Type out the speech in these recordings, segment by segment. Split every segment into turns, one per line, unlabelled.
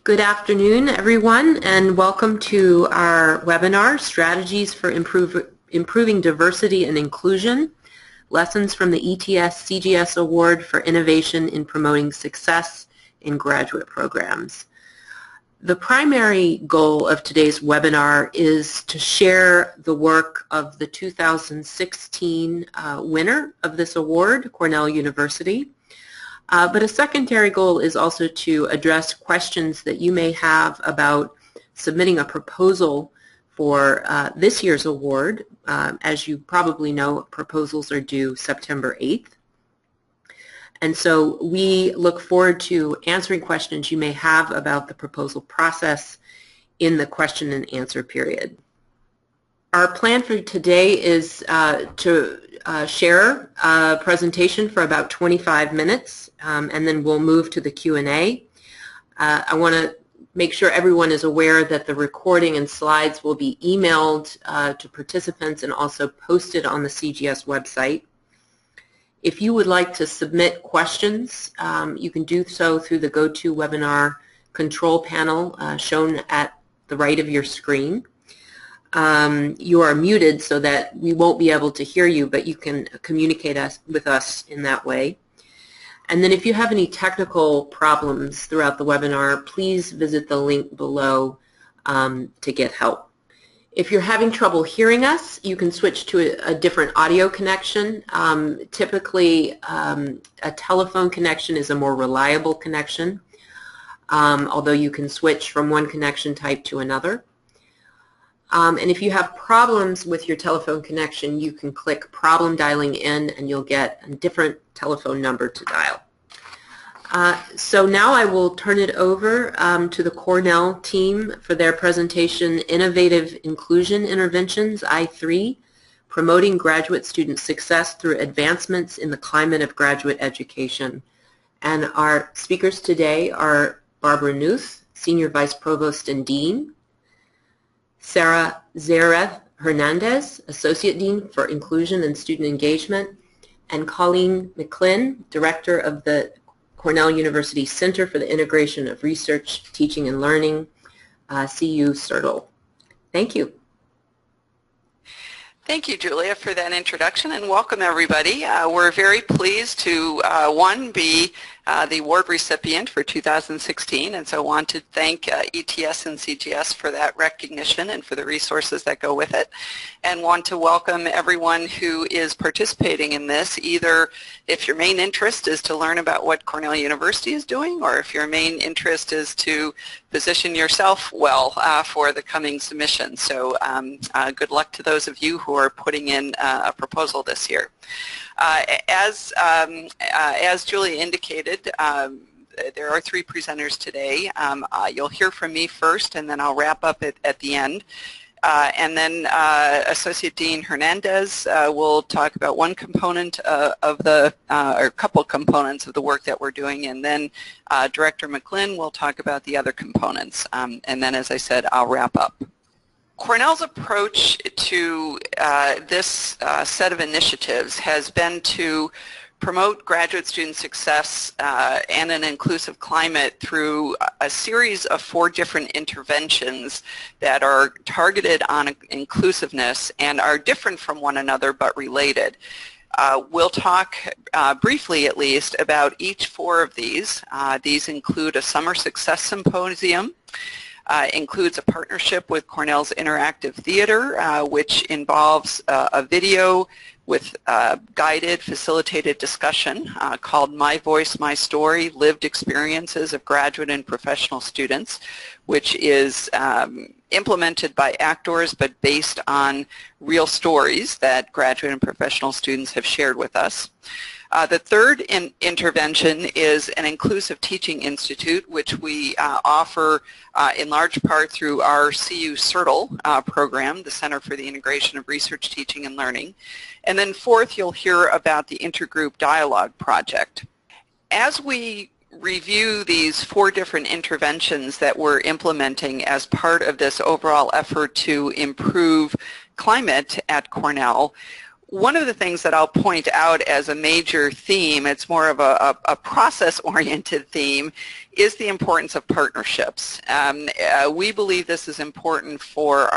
Good afternoon, everyone, and welcome to our webinar, Strategies for Improving Diversity and Inclusion, Lessons from the ETS CGS Award for Innovation in Promoting Success in Graduate Programs. The primary goal of today's webinar is to share the work of the 2016 winner of this award, Cornell University. But a secondary goal is also to address questions that you may have about submitting a proposal for this year's award. As you probably know, proposals are due September 8th. And so we look forward to answering questions you may have about the proposal process in the question and answer period. Our plan for today is to share a presentation for about 25 minutes, and then we'll move to the Q&A. I want to make sure everyone is aware that the recording and slides will be emailed to participants and also posted on the CGS website. If you would like to submit questions, you can do so through the GoToWebinar control panel shown at the right of your screen. You are muted so that we won't be able to hear you, but you can communicate with us in that way. And then if you have any technical problems throughout the webinar, please visit the link below to get help. If you're having trouble hearing us, you can switch to a different audio connection. Typically, a telephone connection is a more reliable connection, although you can switch from one connection type to another. And if you have problems with your telephone connection, you can click problem dialing in and you'll get a different telephone number to dial. So now I will turn it over to the Cornell team for their presentation, Innovative Inclusion Interventions, I3, Promoting Graduate Student Success Through Advancements in the Climate of Graduate Education. And our speakers today are Barbara Nuth, Senior Vice Provost and Dean, Sarah Zereth Hernandez, Associate Dean for Inclusion and Student Engagement, and Colleen McClinn, Director of the Cornell University Center for the Integration of Research, Teaching, and Learning, CU CERTL. Thank you.
Thank you, Julia, for that introduction, and welcome everybody. We're very pleased to, be the award recipient for 2016, and so I want to thank ETS and CGS for that recognition and for the resources that go with it, and want to welcome everyone who is participating in this, either if your main interest is to learn about what Cornell University is doing, or if your main interest is to position yourself well for the coming submission. So good luck to those of you who are putting in a proposal this year. As Julie indicated, there are three presenters today. You'll hear from me first, and then I'll wrap up at the end. And then Associate Dean Hernandez will talk about one component of the, or a couple components of the work that we're doing, and then Director McClinn will talk about the other components. And then, as I said, I'll wrap up. Cornell's approach to this set of initiatives has been to promote graduate student success and an inclusive climate through a series of 4 different interventions that are targeted on inclusiveness and are different from one another but related. We'll talk briefly, at least, about each 4 of these. These include a Summer Success Symposium, includes a partnership with Cornell's Interactive Theater, which involves a video with guided, facilitated discussion called My Voice, My Story, Lived Experiences of Graduate and Professional Students, which is implemented by actors but based on real stories that graduate and professional students have shared with us. The third intervention is an Inclusive Teaching Institute, which we offer in large part through our CU CERTL program, the Center for the Integration of Research, Teaching, and Learning. And then fourth, you'll hear about the Intergroup Dialogue Project. As we review these 4 different interventions that we're implementing as part of this overall effort to improve climate at Cornell, one of the things that I'll point out as a major theme, it's more of a process-oriented theme, is the importance of partnerships. We believe this is important for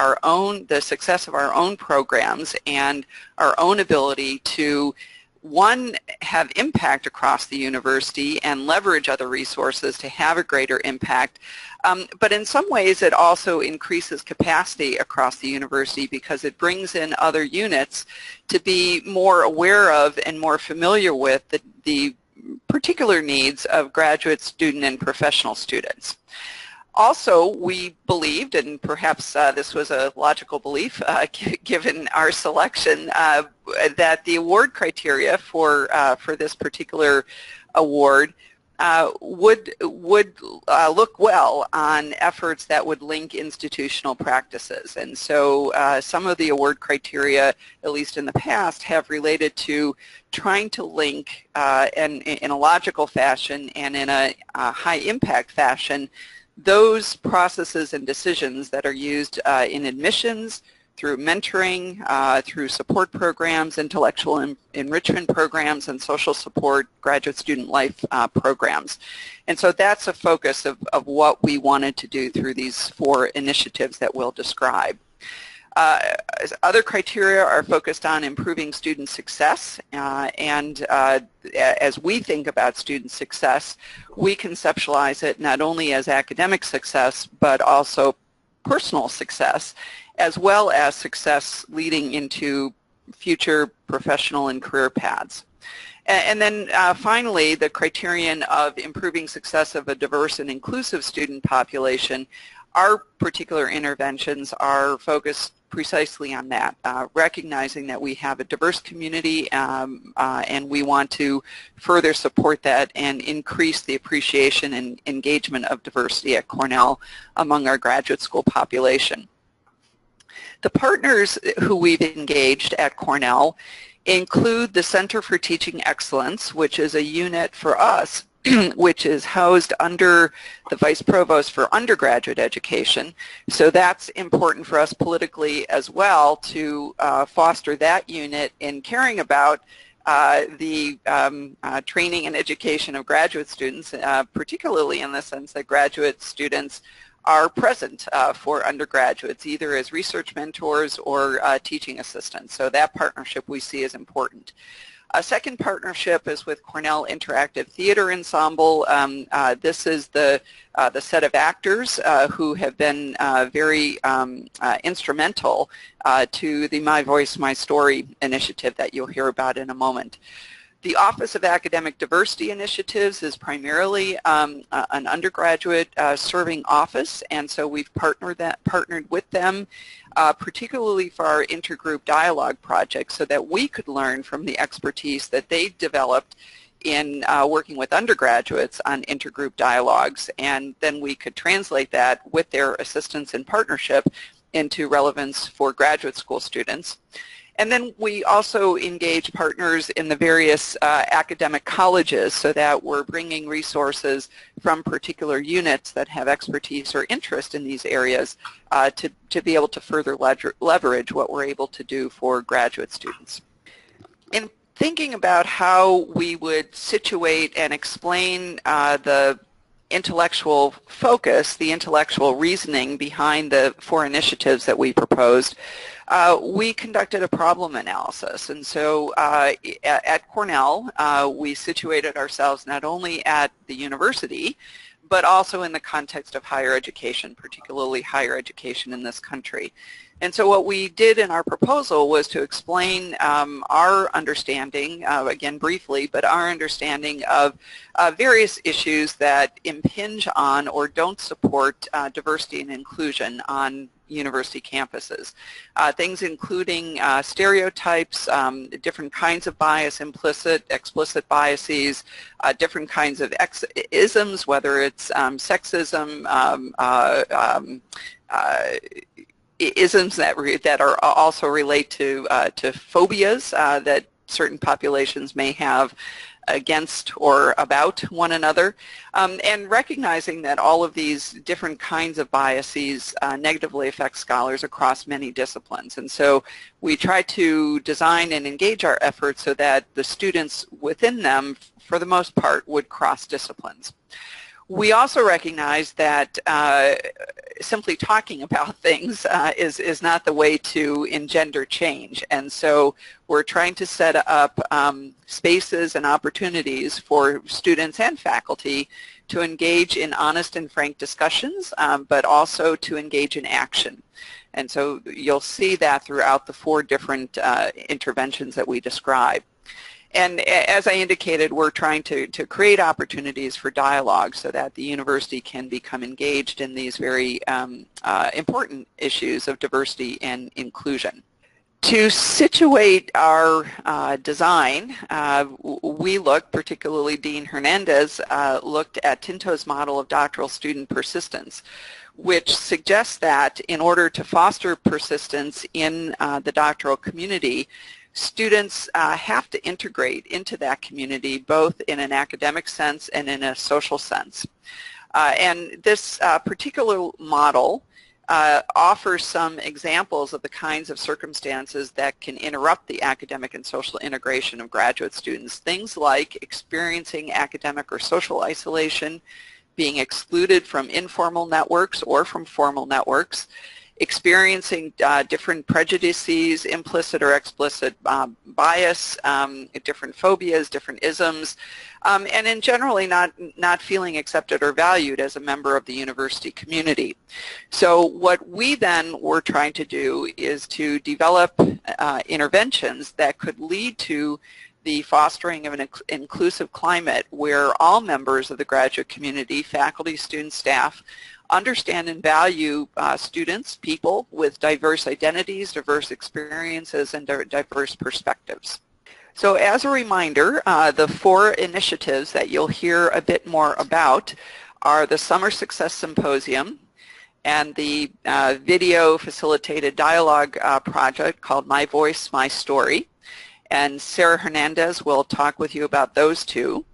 the success of our own programs and our own ability to, one, have impact across the university and leverage other resources to have a greater impact. But in some ways it also increases capacity across the university because it brings in other units to be more aware of and more familiar with the particular needs of graduate student and professional students. Also, we believed, and perhaps this was a logical belief given our selection, that the award criteria for this particular award would look well on efforts that would link institutional practices. And so some of the award criteria, at least in the past, have related to trying to link in a logical fashion and in a high impact fashion those processes and decisions that are used in admissions, through mentoring, through support programs, intellectual enrichment programs, and social support graduate student life programs. And so that's a focus of what we wanted to do through these 4 initiatives that we'll describe. Other criteria are focused on improving student success, and as we think about student success, we conceptualize it not only as academic success, but also personal success, as well as success leading into future professional and career paths. And then finally, the criterion of improving success of a diverse and inclusive student population. Our particular interventions are focused precisely on that, recognizing that we have a diverse community and we want to further support that and increase the appreciation and engagement of diversity at Cornell among our graduate school population. The partners who we've engaged at Cornell include the Center for Teaching Excellence, which is a unit for us which is housed under the Vice Provost for Undergraduate Education. So that's important for us politically as well to foster that unit in caring about the training and education of graduate students, particularly in the sense that graduate students are present for undergraduates, either as research mentors or teaching assistants. So that partnership we see as important. A second partnership is with Cornell Interactive Theater Ensemble. This is the set of actors who have been very instrumental to the My Voice, My Story initiative that you'll hear about in a moment. The Office of Academic Diversity Initiatives is primarily an undergraduate serving office, and so we've partnered with them, particularly for our intergroup dialogue project, so that we could learn from the expertise that they developed in working with undergraduates on intergroup dialogues, and then we could translate that with their assistance and partnership into relevance for graduate school students. And then we also engage partners in the various academic colleges so that we're bringing resources from particular units that have expertise or interest in these areas to be able to further leverage what we're able to do for graduate students. In thinking about how we would situate and explain the intellectual focus, the intellectual reasoning behind the 4 initiatives that we proposed, we conducted a problem analysis. And so at Cornell, we situated ourselves not only at the university, but also in the context of higher education, particularly higher education in this country. And so what we did in our proposal was to explain our understanding, again briefly, but our understanding of various issues that impinge on or don't support diversity and inclusion on university campuses. Things including stereotypes, different kinds of bias, implicit, explicit biases, different kinds of isms, whether it's sexism, isms that are also relate to phobias that certain populations may have, against or about one another, and recognizing that all of these different kinds of biases negatively affect scholars across many disciplines. And so we try to design and engage our efforts so that the students within them, for the most part, would cross disciplines. We also recognize that simply talking about things is not the way to engender change, and so we're trying to set up spaces and opportunities for students and faculty to engage in honest and frank discussions, but also to engage in action. And so you'll see that throughout the 4 different interventions that we describe. And as I indicated, we're trying to create opportunities for dialogue so that the university can become engaged in these very important issues of diversity and inclusion. To situate our design, we looked, particularly Dean Hernandez, looked at Tinto's model of doctoral student persistence, which suggests that in order to foster persistence in the doctoral community, students have to integrate into that community both in an academic sense and in a social sense. And this particular model offers some examples of the kinds of circumstances that can interrupt the academic and social integration of graduate students. Things like experiencing academic or social isolation, being excluded from informal networks or from formal networks, experiencing different prejudices, implicit or explicit bias, different phobias, different isms, and in generally not feeling accepted or valued as a member of the university community. So what we then were trying to do is to develop interventions that could lead to the fostering of an inclusive climate where all members of the graduate community, faculty, students, staff, understand and value students, people with diverse identities, diverse experiences, and diverse perspectives. So as a reminder, the 4 initiatives that you'll hear a bit more about are the Summer Success Symposium and the video facilitated dialogue project called My Voice, My Story. And Sarah Hernandez will talk with you about those 2.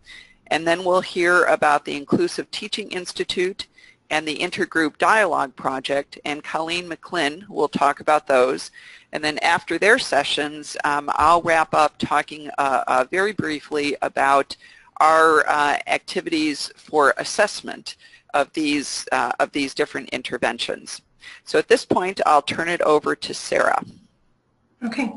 And then we'll hear about the Inclusive Teaching Institute and the Intergroup Dialogue Project, and Colleen McClinn will talk about those. And then after their sessions, I'll wrap up talking very briefly about our activities for assessment of these different interventions. So at this point, I'll turn it over to Sarah.
Okay.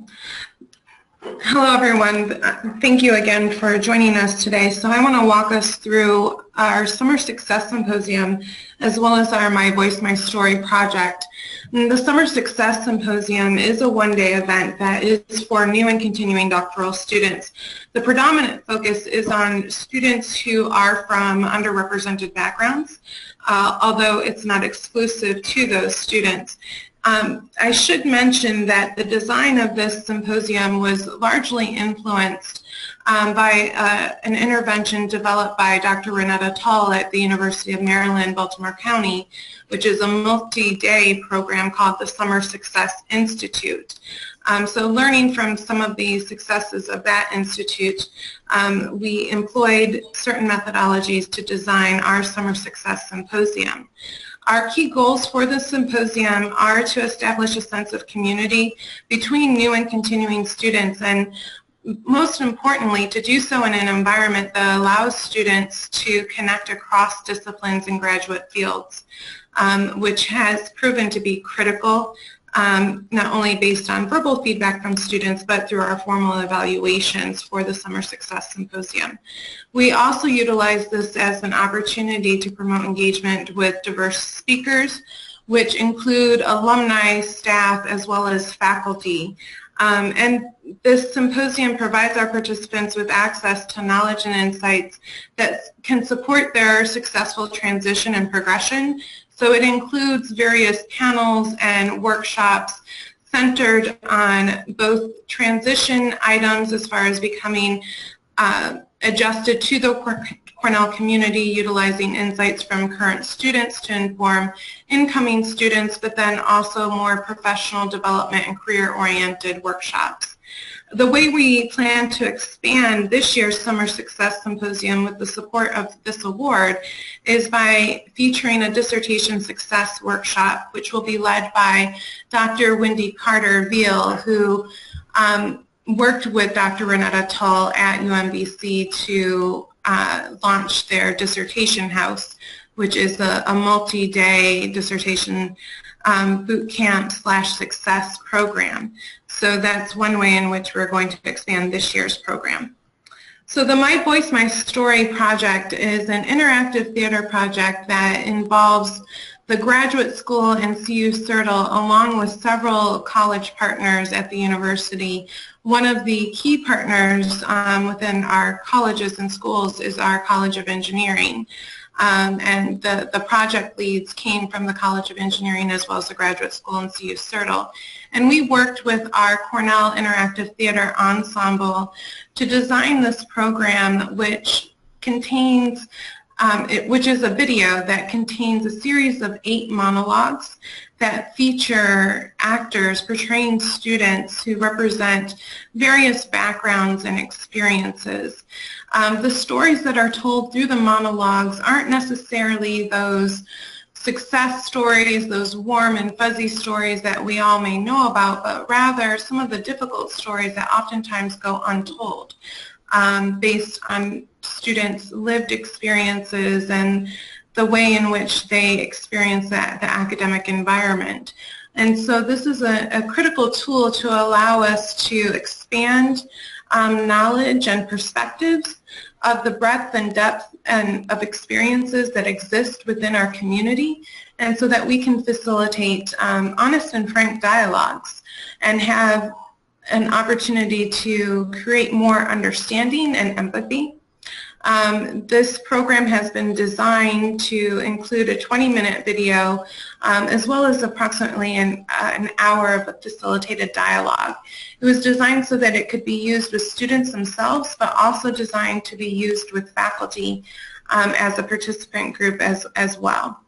Hello, everyone. Thank you again for joining us today. So I want to walk us through our Summer Success Symposium as well as our My Voice, My Story project. And the Summer Success Symposium is a one-day event that is for new and continuing doctoral students. The predominant focus is on students who are from underrepresented backgrounds, although it's not exclusive to those students. I should mention that the design of this symposium was largely influenced by an intervention developed by Dr. Renetta Tull at the University of Maryland, Baltimore County, which is a multi-day program called the Summer Success Institute. So learning from some of the successes of that institute, we employed certain methodologies to design our Summer Success Symposium. Our key goals for the symposium are to establish a sense of community between new and continuing students, and most importantly, to do so in an environment that allows students to connect across disciplines and graduate fields, which has proven to be critical, not only based on verbal feedback from students, but through our formal evaluations for the Summer Success Symposium. We also utilize this as an opportunity to promote engagement with diverse speakers, which include alumni, staff, as well as faculty. And this symposium provides our participants with access to knowledge and insights that can support their successful transition and progression. So it includes various panels and workshops centered on both transition items as far as becoming adjusted to the Cornell community, utilizing insights from current students to inform incoming students, but then also more professional development and career-oriented workshops. the way we plan to expand this year's Summer Success Symposium with the support of this award is by featuring a dissertation success workshop, which will be led by Dr. Wendy Carter-Veal, who worked with Dr. Renetta Tull at UMBC to launch their dissertation house, which is a multi-day dissertation boot camp / success program. So that's one way in which we're going to expand this year's program. So the My Voice, My Story project is an interactive theater project that involves the graduate school and CU CERTL along with several college partners at the university. One of the key partners within our colleges and schools is our College of Engineering. And the project leads came from the College of Engineering as well as the graduate school and CU CERTL. And we worked with our Cornell Interactive Theater Ensemble to design this program, which contains, which is a video that contains a series of 8 monologues that feature actors portraying students who represent various backgrounds and experiences. The stories that are told through the monologues aren't necessarily those success stories, those warm and fuzzy stories that we all may know about, but rather some of the difficult stories that oftentimes go untold based on students' lived experiences and the way in which they experience the academic environment. And so this is a critical tool to allow us to expand knowledge and perspectives of the breadth and depth of experiences that exist within our community, and so that we can facilitate honest and frank dialogues and have an opportunity to create more understanding and empathy. This program has been designed to include a 20-minute video as well as approximately an hour of facilitated dialogue. It was designed so that it could be used with students themselves, but also designed to be used with faculty as a participant group as well.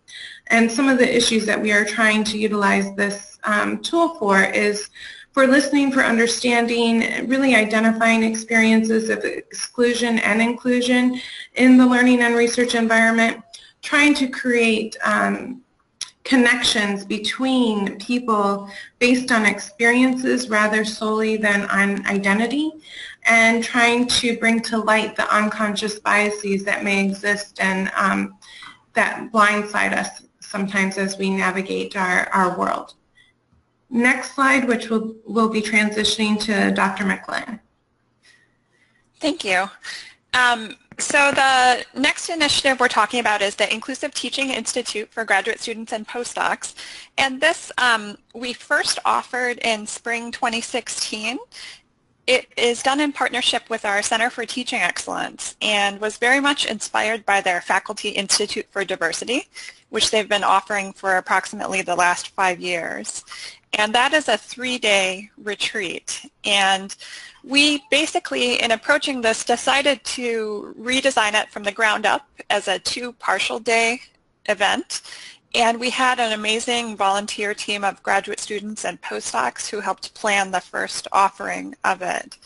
And some of the issues that we are trying to utilize this tool for is for listening, for understanding, really identifying experiences of exclusion and inclusion in the learning and research environment, trying to create connections between people based on experiences rather solely than on identity, and trying to bring to light the unconscious biases that may exist and that blindside us sometimes as we navigate our world. Next slide, which we'll be transitioning to Dr. McLean.
Thank you. So the next initiative we're talking about is the Inclusive Teaching Institute for Graduate Students and Postdocs. And this we first offered in spring 2016. It is done in partnership with our Center for Teaching Excellence and was very much inspired by their Faculty Institute for Diversity, which they've been offering for approximately the last 5 years. And that is a 3-day retreat. And we basically, in approaching this, decided to redesign it from the ground up as a 2 partial day event. And we had an amazing volunteer team of graduate students and postdocs who helped plan the first offering of it.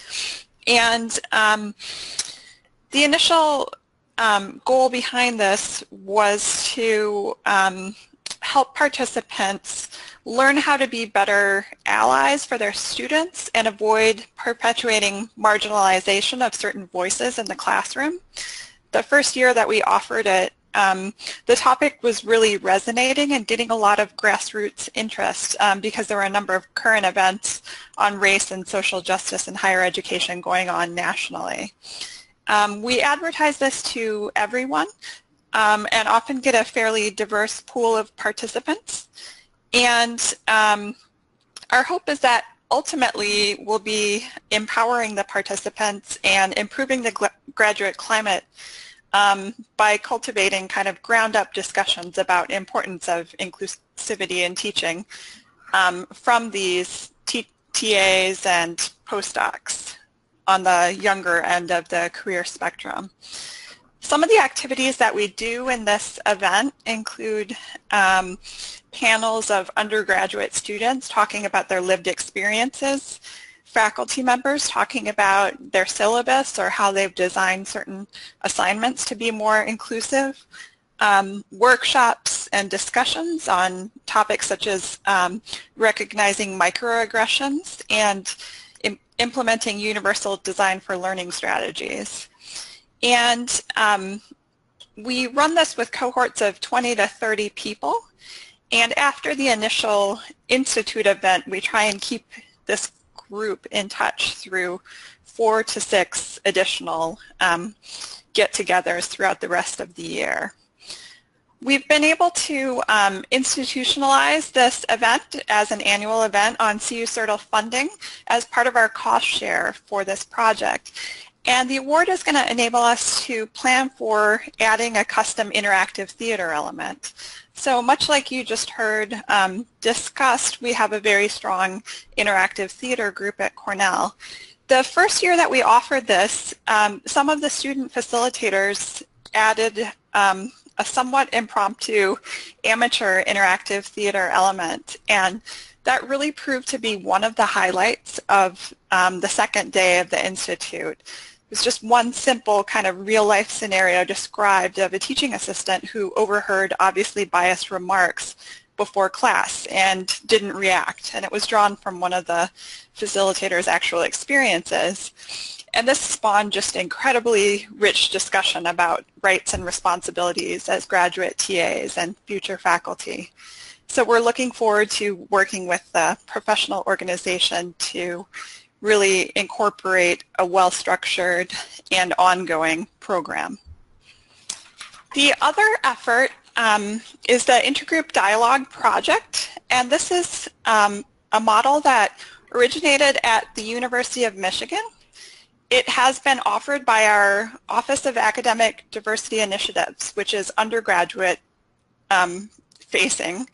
And the initial goal behind this was to help participants learn how to be better allies for their students and avoid perpetuating marginalization of certain voices in the classroom. The first year that we offered it, the topic was really resonating and getting a lot of grassroots interest because there were a number of current events on race and social justice in higher education going on nationally. We advertise this to everyone and often get a fairly diverse pool of participants. And our hope is that ultimately we'll be empowering the participants and improving the graduate climate by cultivating kind of ground-up discussions about importance of inclusivity in teaching from these TAs and postdocs on the younger end of the career spectrum. Some of the activities that we do in this event include panels of undergraduate students talking about their lived experiences, faculty members talking about their syllabus or how they've designed certain assignments to be more inclusive, workshops and discussions on topics such as recognizing microaggressions and implementing universal design for learning strategies. And we run this with cohorts of 20 to 30 people. And after the initial Institute event, we try and keep this group in touch through 4 to 6 additional get-togethers throughout the rest of the year. We've been able to institutionalize this event as an annual event on CU CERTL funding as part of our cost share for this project. And the award is going to enable us to plan for adding a custom interactive theater element. So much like you just heard discussed, we have a very strong interactive theater group at Cornell. The first year that we offered this, some of the student facilitators added a somewhat impromptu amateur interactive theater element, and that really proved to be one of the highlights of the second day of the Institute. It was just one simple kind of real-life scenario described of a teaching assistant who overheard obviously biased remarks before class and didn't react, and it was drawn from one of the facilitators' actual experiences. And this spawned just incredibly rich discussion about rights and responsibilities as graduate TAs and future faculty. So we're looking forward to working with the professional organization to really incorporate a well-structured and ongoing program. The other effort is the Intergroup Dialogue Project, and this is a model that originated at the University of Michigan. It has been offered by our Office of Academic Diversity Initiatives, which is undergraduate facing,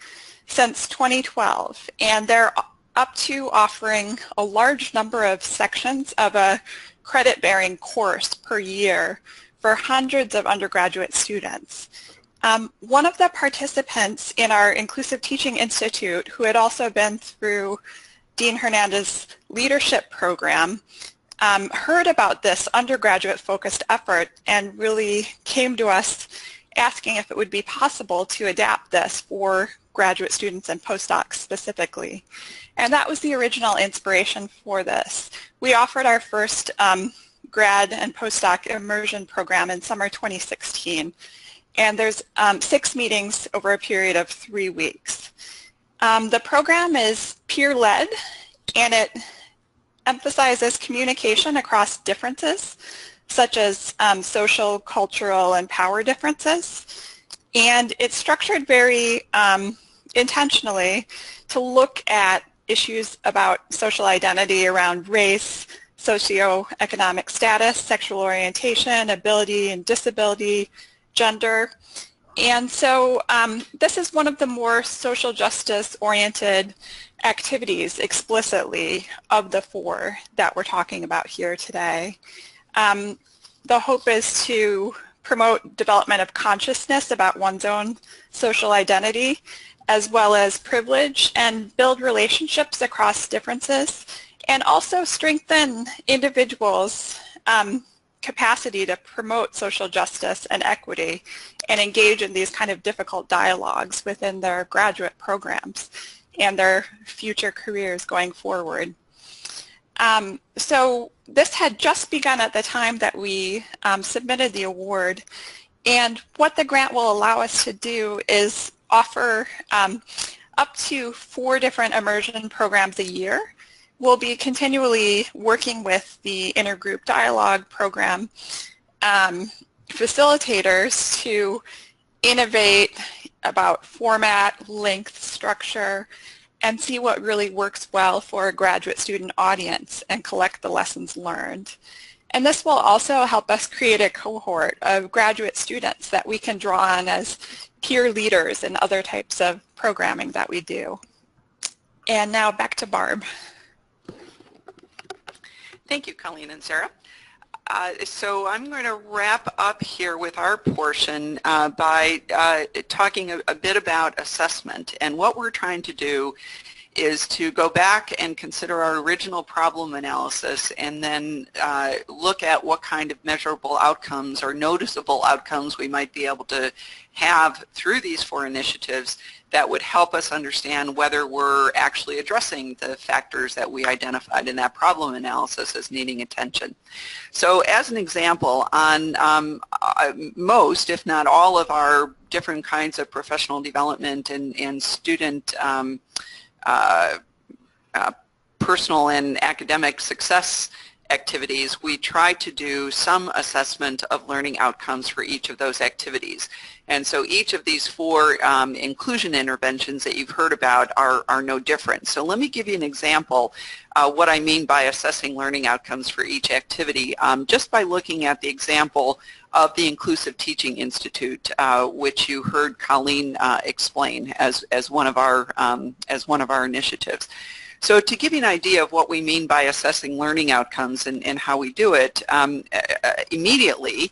since 2012. And they're up to offering a large number of sections of a credit-bearing course per year for hundreds of undergraduate students. One of the participants in our Inclusive Teaching Institute, who had also been through Dean Hernandez's leadership program, heard about this undergraduate-focused effort and really came to us asking if it would be possible to adapt this for graduate students and postdocs specifically. And that was the original inspiration for this. We offered our first grad and postdoc immersion program in summer 2016. And there's 6 meetings over a period of 3 weeks. The program is peer-led, and it emphasizes communication across differences, such as social, cultural, and power differences. And it's structured very intentionally to look at issues about social identity around race, socioeconomic status, sexual orientation, ability and disability, gender. And so this is one of the more social justice oriented activities explicitly of the 4 that we're talking about here today. The hope is to promote development of consciousness about one's own social identity, as well as privilege, and build relationships across differences, and also strengthen individuals' capacity to promote social justice and equity and engage in these kind of difficult dialogues within their graduate programs and their future careers going forward. So this had just begun at the time that we submitted the award, and what the grant will allow us to do is offer up to 4 different immersion programs a year. We'll be continually working with the Intergroup Dialogue Program facilitators to innovate about format, length, structure, and see what really works well for a graduate student audience and collect the lessons learned. And this will also help us create a cohort of graduate students that we can draw on as peer leaders in other types of programming that we do. And now back to Barb.
Thank you, Colleen and Sarah. So I'm going to wrap up here with our portion by talking a bit about assessment. And what we're trying to do is to go back and consider our original problem analysis and then look at what kind of measurable outcomes or noticeable outcomes we might be able to have through these 4 initiatives that would help us understand whether we're actually addressing the factors that we identified in that problem analysis as needing attention. So as an example, on most, if not all, of our different kinds of professional development and student personal and academic success activities, we try to do some assessment of learning outcomes for each of those activities. And so each of these 4 inclusion interventions that you've heard about are no different. So let me give you an example what I mean by assessing learning outcomes for each activity, just by looking at the example of the Inclusive Teaching Institute, which you heard Colleen explain as one of our initiatives. So to give you an idea of what we mean by assessing learning outcomes and how we do it, immediately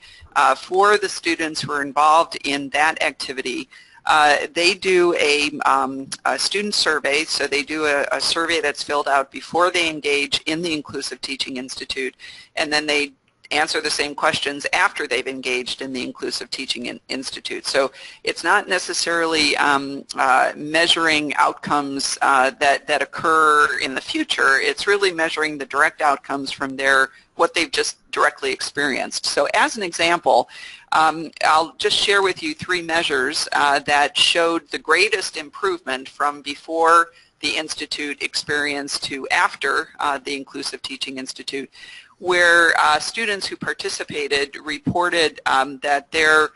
for the students who are involved in that activity, they do a student survey. So they do a survey that's filled out before they engage in the Inclusive Teaching Institute, and then they answer the same questions after they've engaged in the Inclusive Teaching Institute. So it's not necessarily measuring outcomes that occur in the future. It's really measuring the direct outcomes from what they've just directly experienced. So as an example, I'll just share with you 3 measures that showed the greatest improvement from before the Institute experience to after the Inclusive Teaching Institute, where students who participated reported that their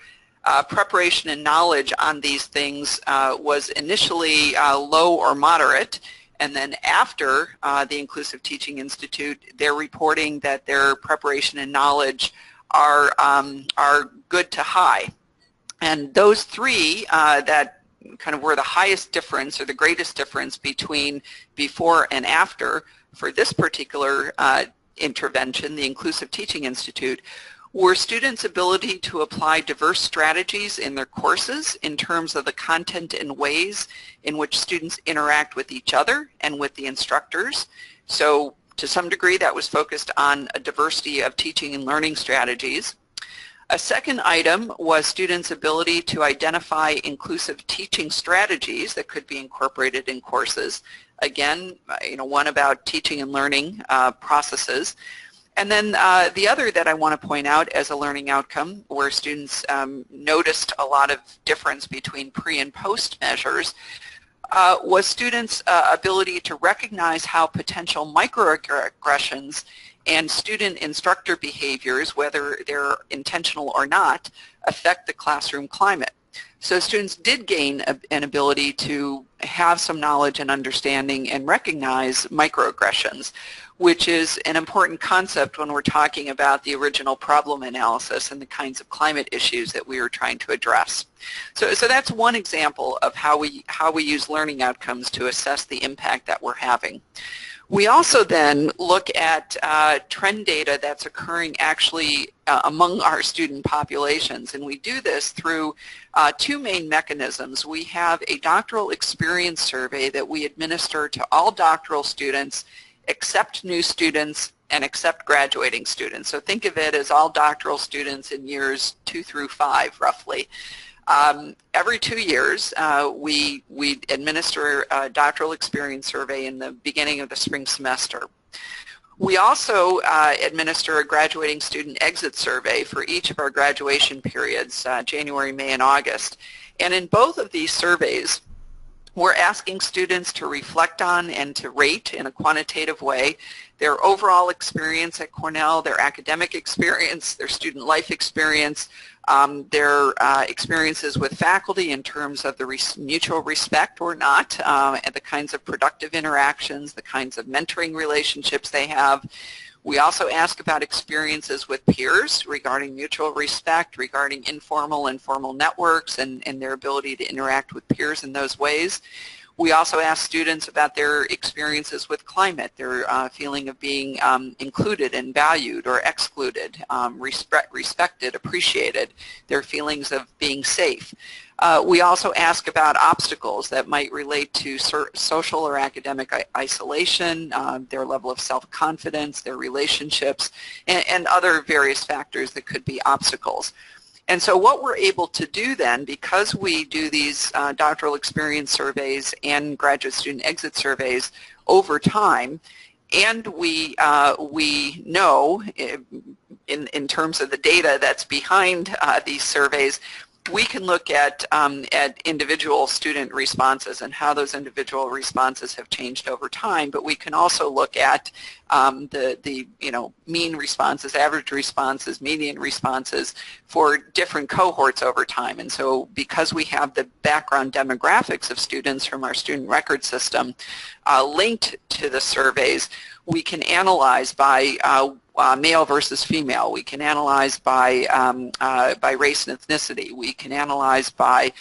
preparation and knowledge on these things was initially low or moderate, and then after the Inclusive Teaching Institute, they're reporting that their preparation and knowledge are good to high. And those 3 that kind of were the highest difference or the greatest difference between before and after for this particular intervention, the Inclusive Teaching Institute, were students' ability to apply diverse strategies in their courses in terms of the content and ways in which students interact with each other and with the instructors. So to some degree that was focused on a diversity of teaching and learning strategies. A second item was students' ability to identify inclusive teaching strategies that could be incorporated in courses. Again, one about teaching and learning processes. And then the other that I want to point out as a learning outcome where students noticed a lot of difference between pre and post measures was students' ability to recognize how potential microaggressions and student-instructor behaviors, whether they're intentional or not, affect the classroom climate. So students did gain an ability to have some knowledge and understanding and recognize microaggressions, which is an important concept when we're talking about the original problem analysis and the kinds of climate issues that we were trying to address. So that's one example of how we use learning outcomes to assess the impact that we're having. We also then look at trend data that's occurring actually among our student populations, and we do this through 2 main mechanisms. We have a doctoral experience survey that we administer to all doctoral students except new students and except graduating students. So think of it as all doctoral students in years 2 through 5 roughly. Every 2 years, we administer a doctoral experience survey in the beginning of the spring semester. We also administer a graduating student exit survey for each of our graduation periods, January, May, and August. And in both of these surveys, we're asking students to reflect on and to rate in a quantitative way their overall experience at Cornell, their academic experience, their student life experience, their experiences with faculty in terms of the mutual respect or not, and the kinds of productive interactions, the kinds of mentoring relationships they have. We also ask about experiences with peers regarding mutual respect, regarding informal and formal networks and their ability to interact with peers in those ways. We also ask students about their experiences with climate, their feeling of being included and valued or excluded, respected, appreciated, their feelings of being safe. We also ask about obstacles that might relate to social or academic isolation, their level of self-confidence, their relationships, and other various factors that could be obstacles. And so what we're able to do then, because we do these doctoral experience surveys and graduate student exit surveys over time, and we know in terms of the data that's behind these surveys, we can look at individual student responses and how those individual responses have changed over time, but we can also look at the mean responses, average responses, median responses for different cohorts over time. And so because we have the background demographics of students from our student record system linked to the surveys, we can analyze by male versus female. We can analyze by race and ethnicity. We can analyze by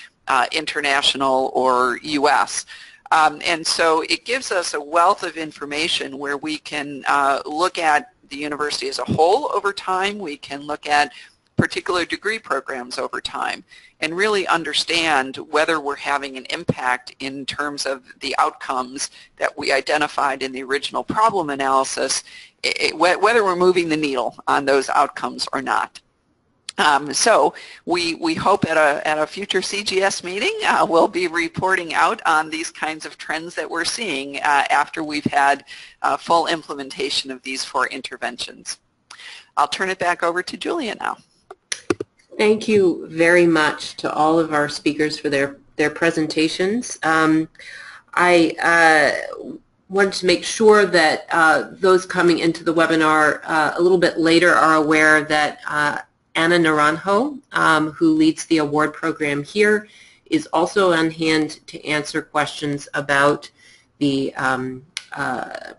international or U.S. And so it gives us a wealth of information where we can look at the university as a whole over time. We can look at particular degree programs over time and really understand whether we're having an impact in terms of the outcomes that we identified in the original problem analysis, whether we're moving the needle on those outcomes or not. So we hope at a future CGS meeting we'll be reporting out on these kinds of trends that we're seeing after we've had full implementation of these 4 interventions. I'll turn it back over to Julia now.
Thank you very much to all of our speakers for their presentations. I wanted to make sure that those coming into the webinar a little bit later are aware that Anna Naranjo, who leads the award program here, is also on hand to answer questions about the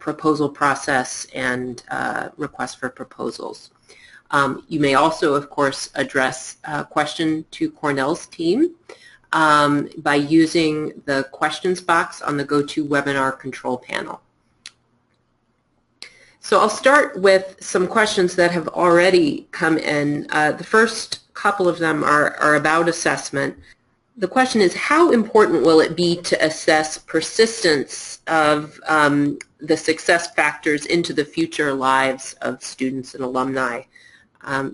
proposal process and request for proposals. You may also, of course, address a question to Cornell's team by using the questions box on the GoToWebinar control panel. So I'll start with some questions that have already come in. The first couple of them are about assessment. The question is, how important will it be to assess persistence of the success factors into the future lives of students and alumni?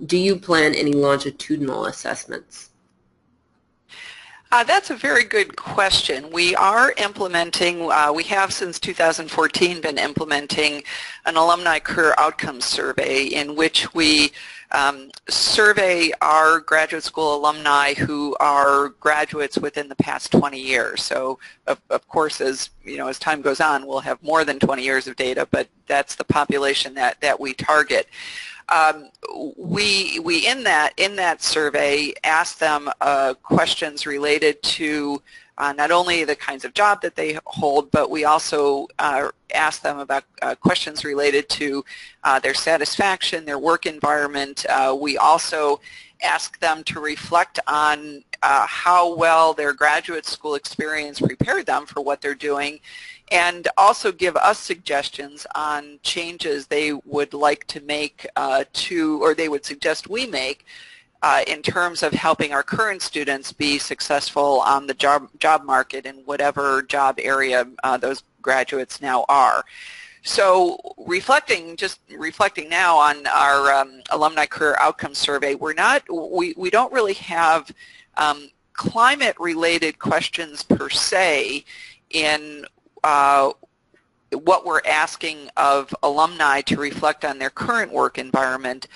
Do you plan any longitudinal assessments?
That's a very good question. We are implementing, we have since 2014 been implementing an alumni career outcomes survey in which we survey our graduate school alumni who are graduates within the past 20 years. So of course, as as time goes on, we'll have more than 20 years of data, but that's the population that we target. We in that survey ask them questions related to not only the kinds of job that they hold, but we also ask them about questions related to their satisfaction, their work environment. We also ask them to reflect on how well their graduate school experience prepared them for what they're doing, and also give us suggestions on changes they would like to make or they would suggest we make in terms of helping our current students be successful on the job market in whatever job area those graduates now are. So reflecting now on our alumni career outcomes survey, we don't really have climate-related questions per se in what we're asking of alumni to reflect on their current work environment,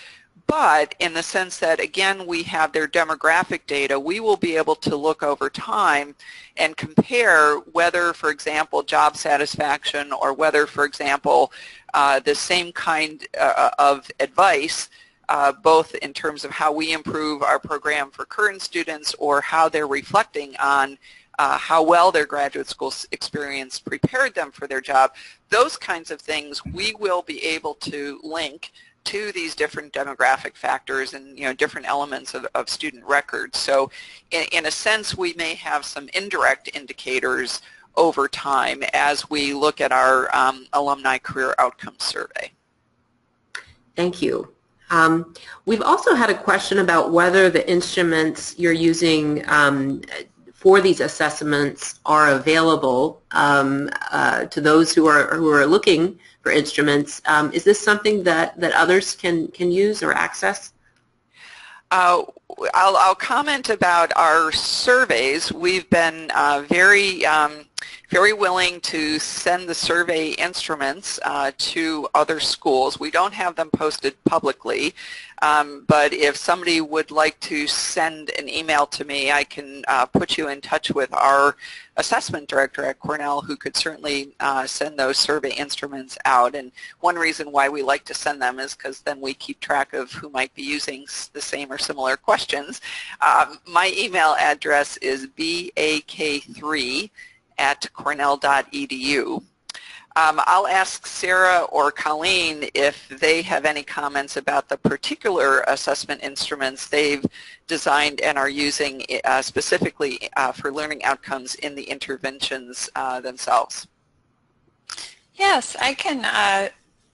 but in the sense that, again, we have their demographic data, we will be able to look over time and compare whether, for example, job satisfaction or whether, for example, the same kind of advice, both in terms of how we improve our program for current students or how they're reflecting on how well their graduate school experience prepared them for their job, those kinds of things we will be able to link to these different demographic factors and different elements of student records. So in a sense, we may have some indirect indicators over time as we look at our alumni career outcomes survey.
Thank you. We've also had a question about whether the instruments you're using for these assessments are available to those who are looking for instruments. Is this something that others can use or access?
I'll comment about our surveys. We've been very willing to send the survey instruments to other schools. We don't have them posted publicly, but if somebody would like to send an email to me, I can put you in touch with our assessment director at Cornell, who could certainly send those survey instruments out. And one reason why we like to send them is because then we keep track of who might be using the same or similar questions. My email address is bak3@cornell.edu. I'll ask Sarah or Colleen if they have any comments about the particular assessment instruments they've designed and are using specifically for learning outcomes in the interventions themselves.
Yes, I can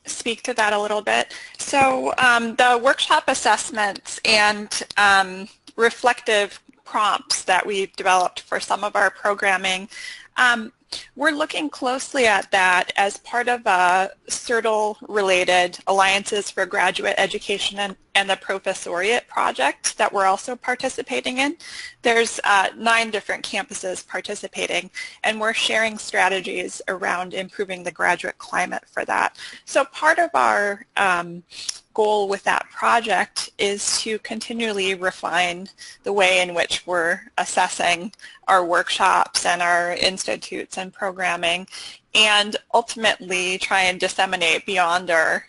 speak to that a little bit. So the workshop assessments and reflective prompts that we've developed for some of our programming, we're looking closely at that as part of a CERTL-related Alliances for Graduate Education and the Professoriate project that we're also participating in. There's 9 different campuses participating, and we're sharing strategies around improving the graduate climate for that. So part of our goal with that project is to continually refine the way in which we're assessing our workshops and our institutes and programming, and ultimately try and disseminate beyond our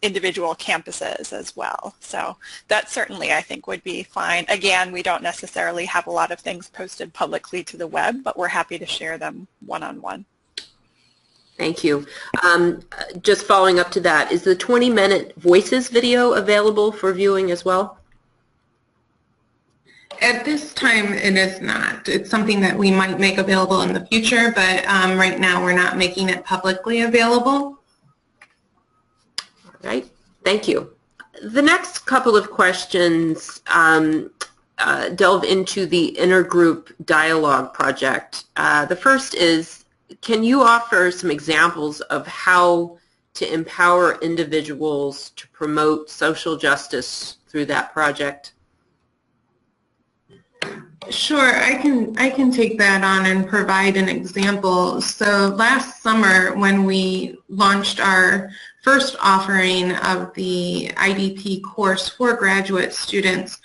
individual campuses as well. So that certainly, I think, would be fine. Again, we don't necessarily have a lot of things posted publicly to the web, but we're happy to share them one-on-one.
Thank you. Just following up to that, is the 20-minute Voices video available for viewing as well?
At this time, it is not. It's something that we might make available in the future, but right now we're not making it publicly available.
All right. Thank you. The next couple of questions delve into the intergroup dialogue project. The first is, can you offer some examples of how to empower individuals to promote social justice through that project?
Sure, I can take that on and provide an example. So last summer, when we launched our first offering of the IDP course for graduate students,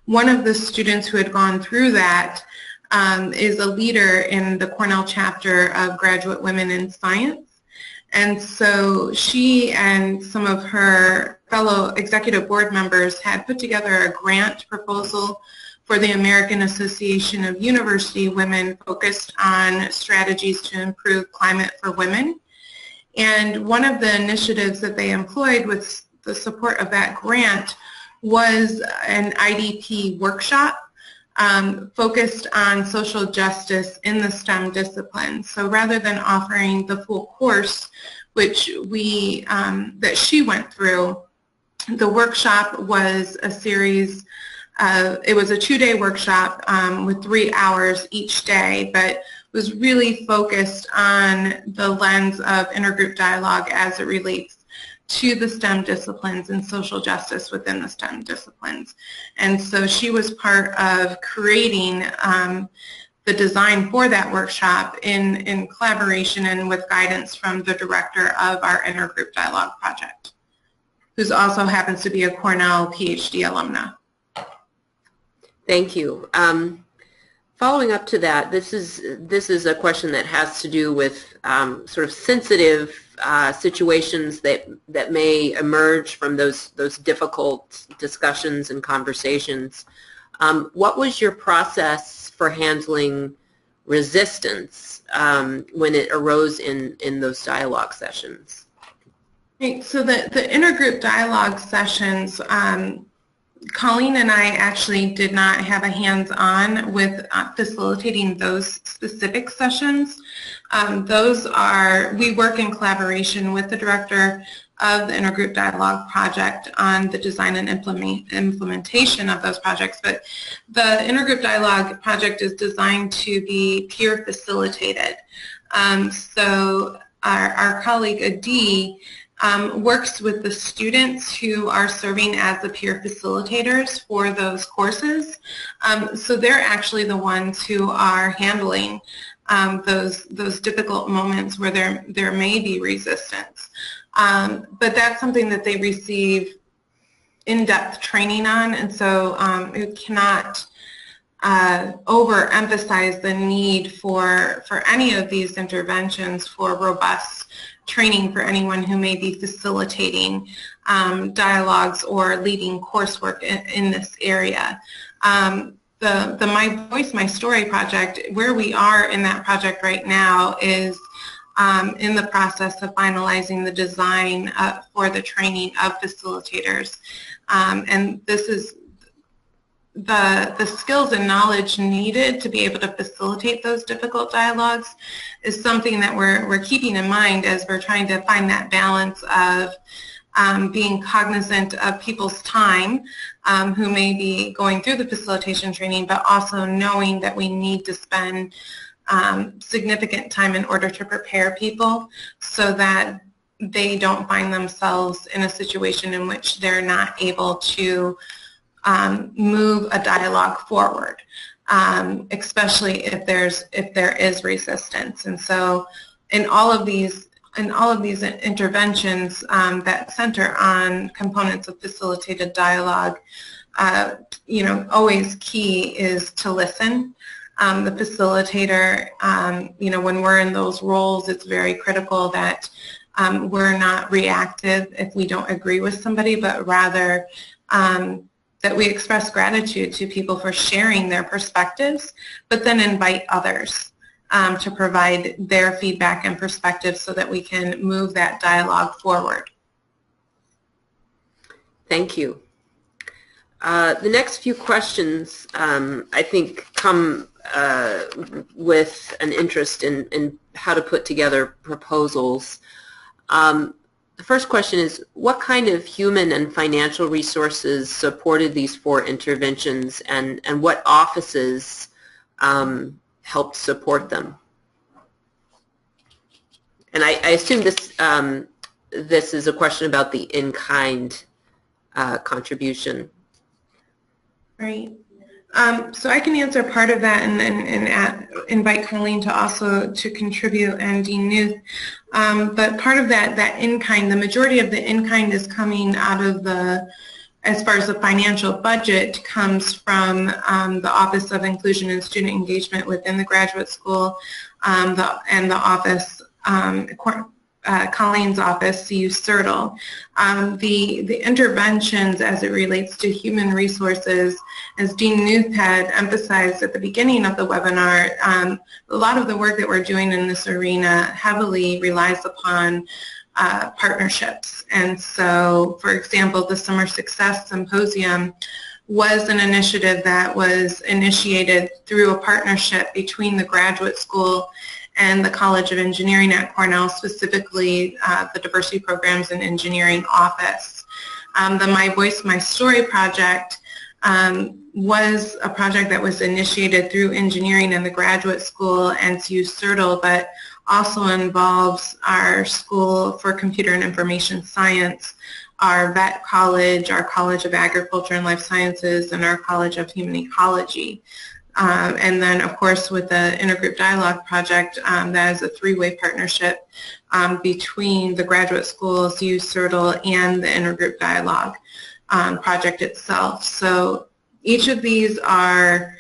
one of the students who had gone through that is a leader in the Cornell chapter of Graduate Women in Science. And so she and some of her fellow executive board members had put together a grant proposal for the American Association of University Women focused on strategies to improve climate for women. And one of the initiatives that they employed with the support of that grant was an IDP workshop focused on social justice in the STEM disciplines. So rather than offering the full course, which that she went through, the workshop was a series. It was a 2-day workshop with 3 hours each day, but was really focused on the lens of intergroup dialogue as it relates to the STEM disciplines and social justice within the STEM disciplines. And so she was part of creating the design for that workshop in collaboration and with guidance from the director of our intergroup dialogue project, who also happens to be a Cornell PhD alumna.
Thank you. Following up to that, this is a question that has to do with sort of sensitive situations that may emerge from those difficult discussions and conversations. What was your process for handling resistance when it arose in those dialogue sessions?
Right, so the intergroup dialogue sessions, Colleen and I actually did not have a hands-on with facilitating those specific sessions. We work in collaboration with the director of the intergroup dialogue project on the design and implementation of those projects. But the intergroup dialogue project is designed to be peer facilitated. So our colleague Adi works with the students who are serving as the peer facilitators for those courses. So they're actually the ones who are handling those difficult moments where there may be resistance. But that's something that they receive in-depth training on, and so it cannot overemphasize the need for any of these interventions for robust training for anyone who may be facilitating dialogues or leading coursework in this area. The My Voice, My Story project, where we are in that project right now is in the process of finalizing the design for the training of facilitators. And this is the skills and knowledge needed to be able to facilitate those difficult dialogues is something that we're keeping in mind as we're trying to find that balance of being cognizant of people's time who may be going through the facilitation training, but also knowing that we need to spend significant time in order to prepare people so that they don't find themselves in a situation in which they're not able to move a dialogue forward, especially if there is resistance. And so in all of these interventions that center on components of facilitated dialogue, always key is to listen. The facilitator, when we're in those roles, it's very critical that we're not reactive if we don't agree with somebody, but rather that we express gratitude to people for sharing their perspectives, but then invite others to provide their feedback and perspective so that we can move that dialogue forward.
Thank you. The next few questions, I think, come with an interest in how to put together proposals. The first question is, what kind of human and financial resources supported these 4 interventions, and what offices helped support them? And I assume this is a question about the in-kind contribution.
Right. So I can answer part of that and invite Colleen to also to contribute, and Dean Newth. But part of that in-kind, the majority of the in-kind is coming out of as far as the financial budget, comes from the Office of Inclusion and Student Engagement within the graduate school, and the office, Colleen's office, CU CERTL. The interventions as it relates to human resources, as Dean Newth had emphasized at the beginning of the webinar, a lot of the work that we're doing in this arena heavily relies upon partnerships. And so, for example, the Summer Success Symposium was an initiative that was initiated through a partnership between the graduate school and the College of Engineering at Cornell, specifically the Diversity Programs and Engineering Office. The My Voice, My Story project was a project that was initiated through engineering and the graduate school and CU CERTL, but also involves our School for Computer and Information Science, our vet college, our College of Agriculture and Life Sciences, and our College of Human Ecology. And then, of course, with the Intergroup Dialogue Project, that is a 3-way partnership between the graduate school, CU CERTL, and the Intergroup Dialogue project itself. So each of these are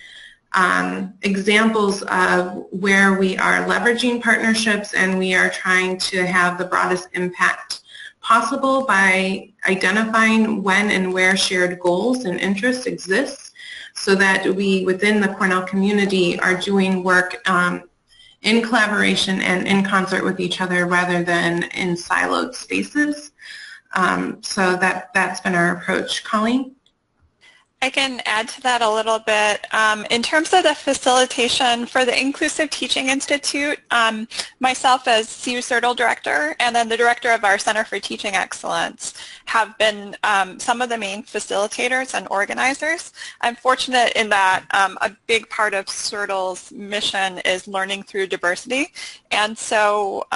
examples of where we are leveraging partnerships, and we are trying to have the broadest impact possible by identifying when and where shared goals and interests exist, so that we within the Cornell community are doing work in collaboration and in concert with each other rather than in siloed spaces. So that's been our approach. Colleen?
I can add to that a little bit. In terms of the facilitation for the Inclusive Teaching Institute, myself as CU CERTL Director and then the Director of our Center for Teaching Excellence have been some of the main facilitators and organizers. I'm fortunate in that a big part of CERTL's mission is learning through diversity, and so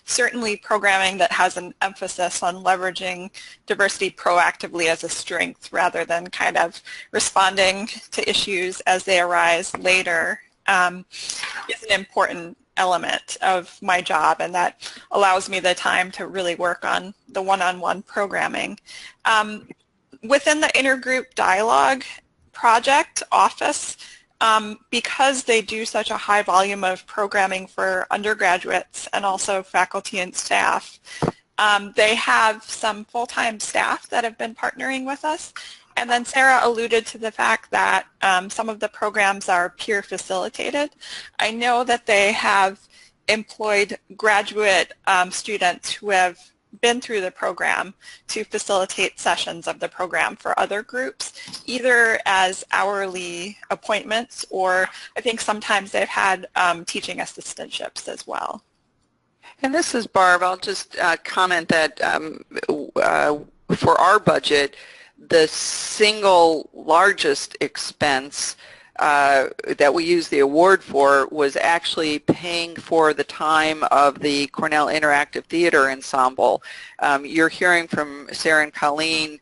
certainly programming that has an emphasis on leveraging diversity proactively as a strength rather than kind of responding to issues as they arise later is an important element of my job, and that allows me the time to really work on the one-on-one programming. Within the intergroup dialogue project office, because they do such a high volume of programming for undergraduates and also faculty and staff, they have some full-time staff that have been partnering with us. And then Sarah alluded to the fact that some of the programs are peer facilitated. I know that they have employed graduate students who have been through the program to facilitate sessions of the program for other groups, either as hourly appointments or I think sometimes they've had teaching assistantships as well.
And this is Barb. I'll just comment that for our budget, the single largest expense that we used the award for was actually paying for the time of the Cornell Interactive Theater Ensemble. You're hearing from Sarah and Colleen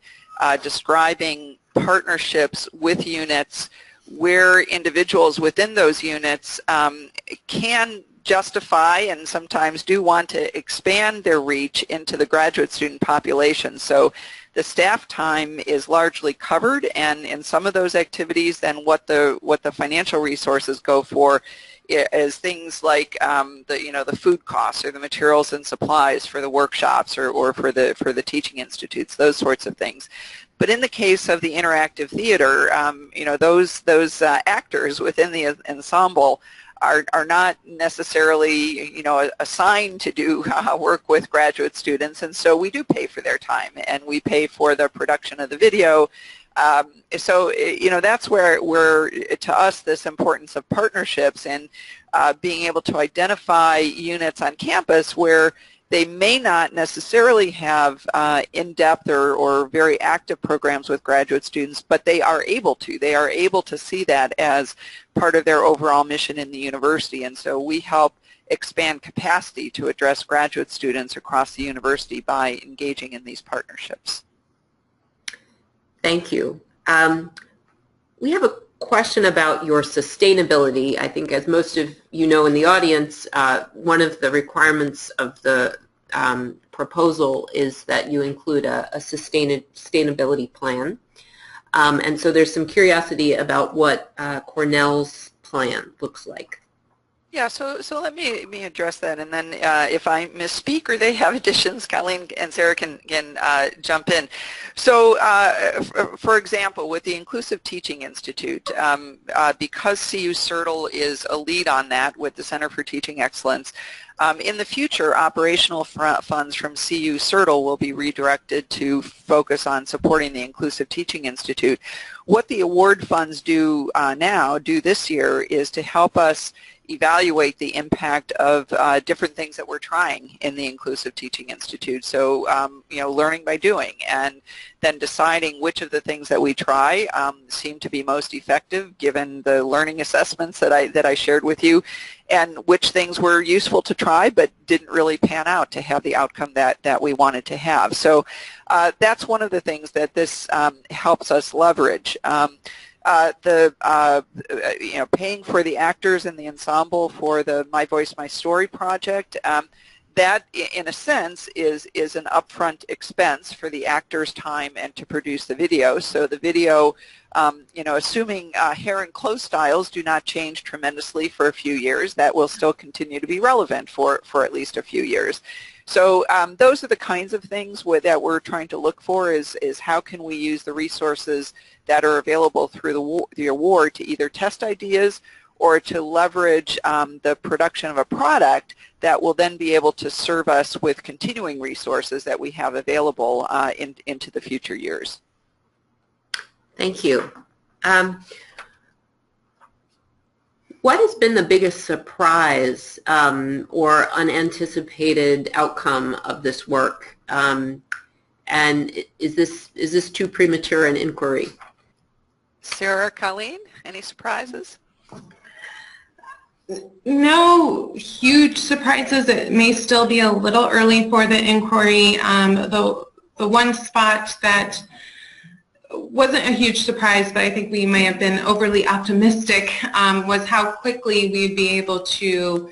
describing partnerships with units where individuals within those units can justify and sometimes do want to expand their reach into the graduate student population. So the staff time is largely covered, and in some of those activities, then what the financial resources go for is things like the food costs or the materials and supplies for the workshops or for the teaching institutes, those sorts of things. But in the case of the interactive theater, those actors within the ensemble are not necessarily, assigned to do work with graduate students, and so we do pay for their time, and we pay for the production of the video. So, that's where to us, this importance of partnerships and being able to identify units on campus where they may not necessarily have in-depth or very active programs with graduate students, but they are able to. They are able to see that as part of their overall mission in the university, and so we help expand capacity to address graduate students across the university by engaging in these partnerships.
Thank you. We have a question about your sustainability. I think, as most of you know in the audience, one of the requirements of the proposal is that you include a sustainability plan. And so there's some curiosity about what Cornell's plan looks like.
Yeah, so let me address that, and then if I misspeak or they have additions, Colleen and Sarah can jump in. So, for example, with the Inclusive Teaching Institute, because CU CERTL is a lead on that with the Center for Teaching Excellence, in the future, operational funds from CU CERTL will be redirected to focus on supporting the Inclusive Teaching Institute. What the award funds do this year is to help us evaluate the impact of different things that we're trying in the Inclusive Teaching Institute. So, learning by doing, and then deciding which of the things that we try seem to be most effective given the learning assessments that I shared with you, and which things were useful to try but didn't really pan out to have the outcome that we wanted to have. So that's one of the things that this helps us leverage. Paying for the actors in the ensemble for the My Voice, My Story project, that in a sense is an upfront expense for the actors' time and to produce the video. So the video, assuming hair and clothes styles do not change tremendously for a few years, that will still continue to be relevant for at least a few years. So those are the kinds of things that we're trying to look for is how can we use the resources that are available through the award to either test ideas or to leverage the production of a product that will then be able to serve us with continuing resources that we have available into the future years.
Thank you. What has been the biggest surprise or unanticipated outcome of this work? And is this too premature an inquiry?
Sarah, Colleen, any surprises?
No huge surprises. It may still be a little early for the inquiry. The one spot that wasn't a huge surprise, but I think we may have been overly optimistic, was how quickly we'd be able to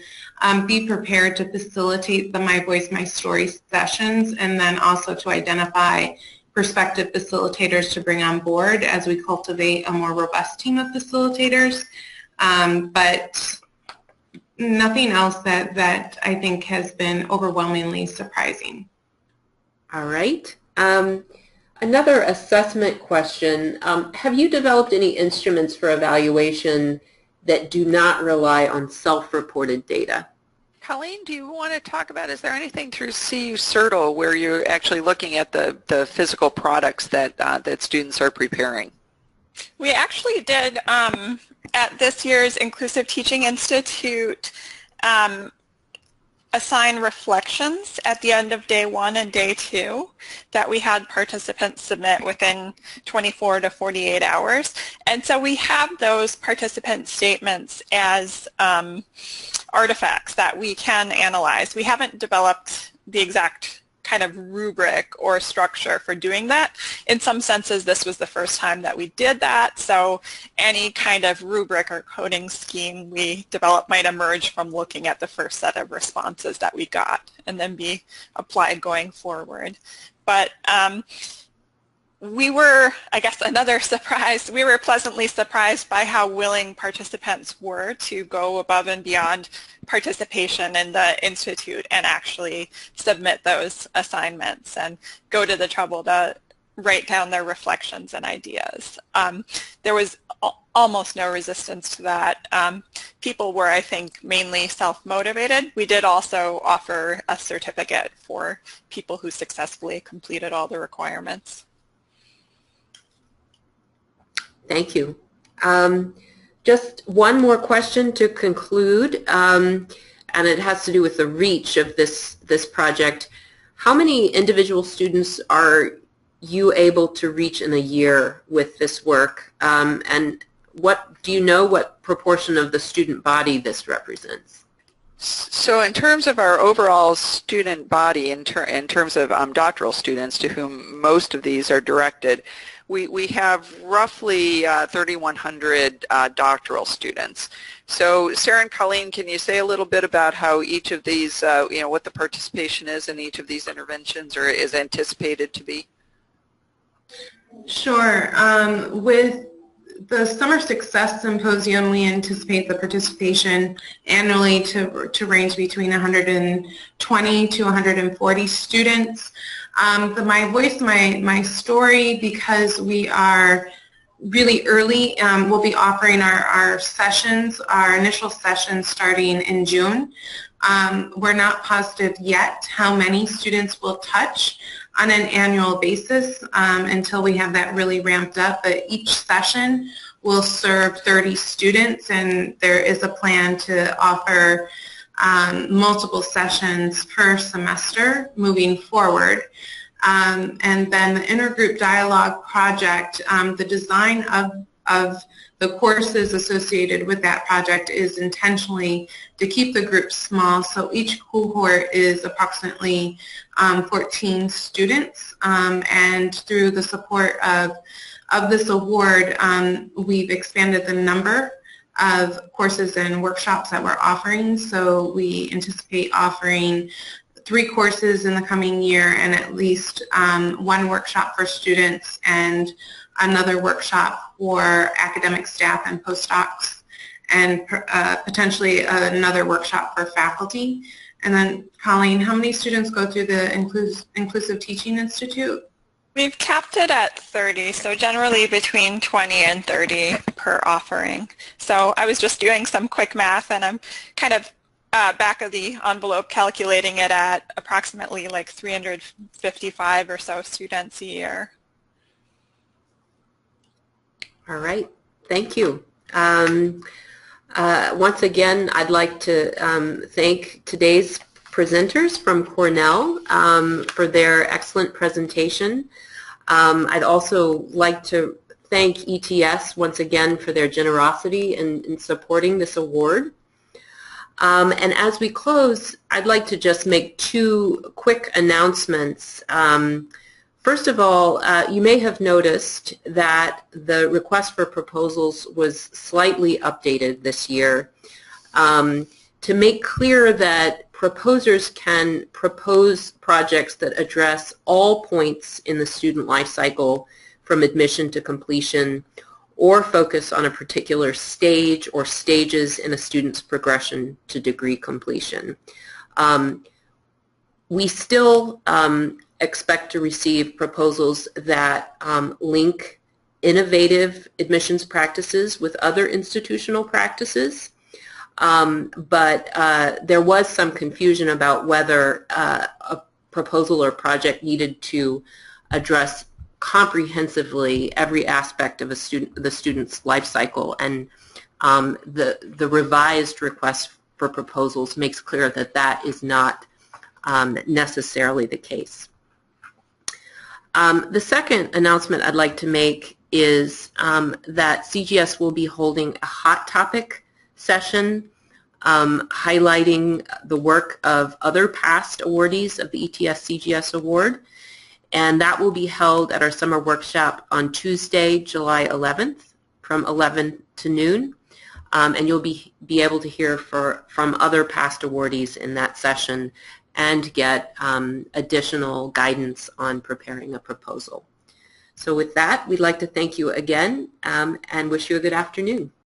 be prepared to facilitate the My Voice, My Story sessions, and then also to identify prospective facilitators to bring on board as we cultivate a more robust team of facilitators. But nothing else that I think has been overwhelmingly surprising.
All right. Another assessment question. Have you developed any instruments for evaluation that do not rely on self-reported data?
Colleen, do you want to talk about, is there anything through CU CERTL where you're actually looking at the physical products that, that students are preparing?
We actually did, at this year's Inclusive Teaching Institute, assign reflections at the end of day 1 and day 2 that we had participants submit within 24 to 48 hours. And so we have those participant statements as artifacts that we can analyze. We haven't developed the exact kind of rubric or structure for doing that. In some senses, this was the first time that we did that, so any kind of rubric or coding scheme we developed might emerge from looking at the first set of responses that we got and then be applied going forward. But we were, I guess, another surprise. We were pleasantly surprised by how willing participants were to go above and beyond participation in the Institute and actually submit those assignments and go to the trouble to write down their reflections and ideas. There was almost no resistance to that. People were, I think, mainly self-motivated. We did also offer a certificate for people who successfully completed all the requirements.
Thank you. Just one more question to conclude, and it has to do with the reach of this project. How many individual students are you able to reach in a year with this work? And do you know what proportion of the student body this represents?
So in terms of our overall student body, in terms of doctoral students to whom most of these are directed, we have roughly 3,100 doctoral students. So Sarah and Colleen, can you say a little bit about how each of these, what the participation is in each of these interventions or is anticipated to be?
Sure. With the Summer Success Symposium, we anticipate the participation annually to range between 120 to 140 students. The My Voice, My Story, because we are really early, we'll be offering our sessions, our initial sessions starting in June. We're not positive yet how many students will touch on an annual basis until we have that really ramped up, but each session will serve 30 students, and there is a plan to offer multiple sessions per semester moving forward. And then the intergroup dialogue project, the design of the courses associated with that project is intentionally to keep the group small, so each cohort is approximately 14 students, and through the support of this award, we've expanded the number of courses and workshops that we're offering, so we anticipate offering 3 courses in the coming year and at least 1 workshop for students and another workshop for academic staff and postdocs, and potentially another workshop for faculty. And then, Colleen, how many students go through the Inclusive Teaching Institute?
We've capped it at 30, so generally between 20 and 30 per offering. So I was just doing some quick math, and I'm kind of back of the envelope calculating it at approximately like 355 or so students a year.
All right, thank you. Once again, I'd like to thank today's presenters from Cornell for their excellent presentation. I'd also like to thank ETS once again for their generosity in supporting this award. And as we close, I'd like to just make two quick announcements. First of all, you may have noticed that the request for proposals was slightly updated this year to make clear that proposers can propose projects that address all points in the student life cycle from admission to completion, or focus on a particular stage or stages in a student's progression to degree completion. We still expect to receive proposals that link innovative admissions practices with other institutional practices. But there was some confusion about whether a proposal or project needed to address comprehensively every aspect of the student's life cycle, and the revised request for proposals makes clear that that is not necessarily the case. The second announcement I'd like to make is that CGS will be holding a hot topic session highlighting the work of other past awardees of the ETS CGS Award, and that will be held at our summer workshop on Tuesday, July 11th from 11 to noon, and you'll be able to hear from other past awardees in that session and get additional guidance on preparing a proposal. So with that, we'd like to thank you again and wish you a good afternoon.